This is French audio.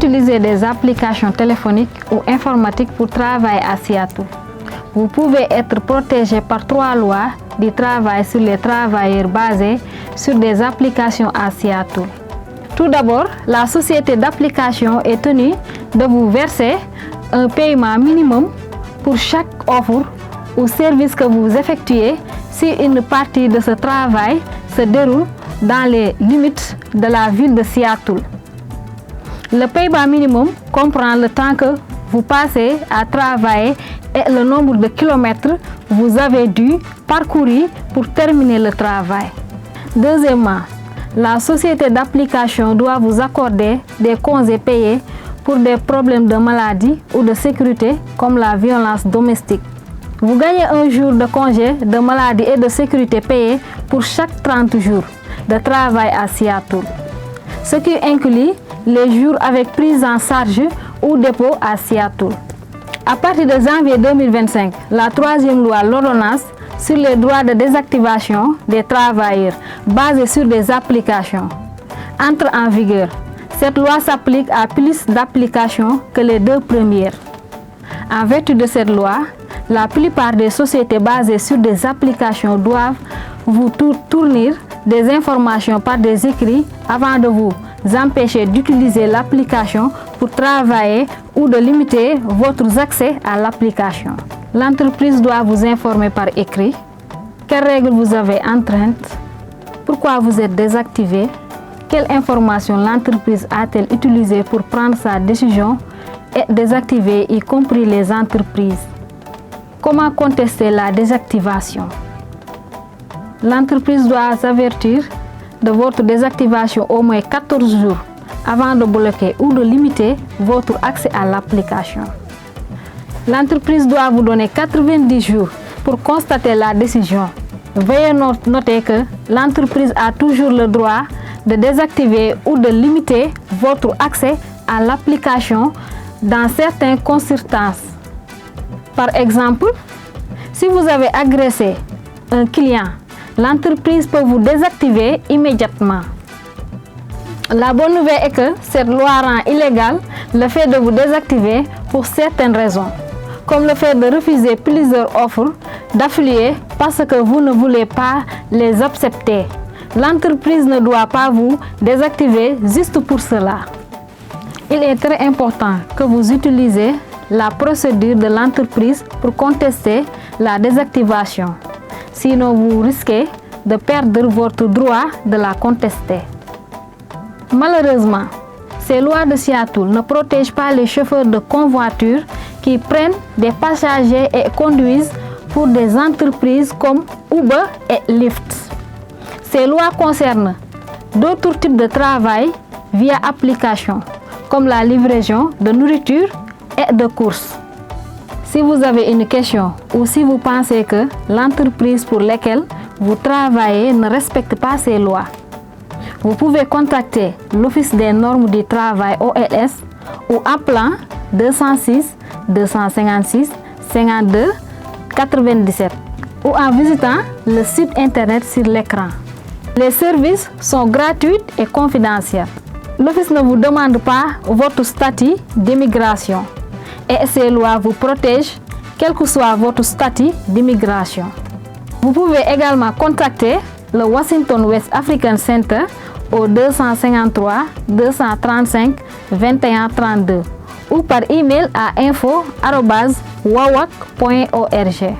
utilisez des applications téléphoniques ou informatiques pour travailler à Seattle, vous pouvez être protégé par 3 lois du travail sur les travailleurs basées sur des applications à Seattle. Tout d'abord, la société d'application est tenue de vous verser un paiement minimum pour chaque offre ou service que vous effectuez si une partie de ce travail se déroule dans les limites de la ville de Seattle. Le paiement minimum comprend le temps que vous passez à travailler et le nombre de kilomètres que vous avez dû parcourir pour terminer le travail. Deuxièmement, la société d'application doit vous accorder des congés payés pour des problèmes de maladie ou de sécurité comme la violence domestique. Vous gagnez un jour de congé de maladie et de sécurité payé pour chaque 30 jours de travail à Seattle, ce qui inclut les jours avec prise en charge ou dépôt à Seattle. À partir de janvier 2025, la 3e loi, l'ordonnance sur les droits de désactivation des travailleurs basés sur des applications, entre en vigueur. Cette loi s'applique à plus d'applications que les 2 premières. En vertu de cette loi, la plupart des sociétés basées sur des applications doivent vous fournir des informations par des écrits avant de vous empêcher d'utiliser l'application pour travailler ou de limiter votre accès à l'application. L'entreprise doit vous informer par écrit quelles règles vous avez enfreintes, pourquoi vous êtes désactivé, quelles informations l'entreprise a-t-elle utilisées pour prendre sa décision et désactiver, y compris les entreprises. Comment contester la désactivation? L'entreprise doit s'avertir de votre désactivation au moins 14 jours avant de bloquer ou de limiter votre accès à l'application. L'entreprise doit vous donner 90 jours pour constater la décision. Veuillez noter que l'entreprise a toujours le droit de désactiver ou de limiter votre accès à l'application dans certaines circonstances. Par exemple, si vous avez agressé un client, l'entreprise peut vous désactiver immédiatement. La bonne nouvelle est que cette loi rend illégal le fait de vous désactiver pour certaines raisons, comme le fait de refuser plusieurs offres d'affiliés parce que vous ne voulez pas les accepter. L'entreprise ne doit pas vous désactiver juste pour cela. Il est très important que vous utilisez la procédure de l'entreprise pour contester la désactivation. Sinon, vous risquez de perdre votre droit de la contester. Malheureusement, ces lois de Seattle ne protègent pas les chauffeurs de convoitures qui prennent des passagers et conduisent pour des entreprises comme Uber et Lyft. Ces lois concernent d'autres types de travail via application, comme la livraison de nourriture et de courses. Si vous avez une question ou si vous pensez que l'entreprise pour laquelle vous travaillez ne respecte pas ces lois, vous pouvez contacter l'Office des normes du travail OLS ou appelant 206 256 52 97 ou en visitant le site internet sur l'écran. Les services sont gratuits et confidentiels. L'Office ne vous demande pas votre statut d'immigration et ces lois vous protègent quel que soit votre statut d'immigration. Vous pouvez également contacter le Washington West African Center au 253 235 21 32 ou par email à info@wawak.org.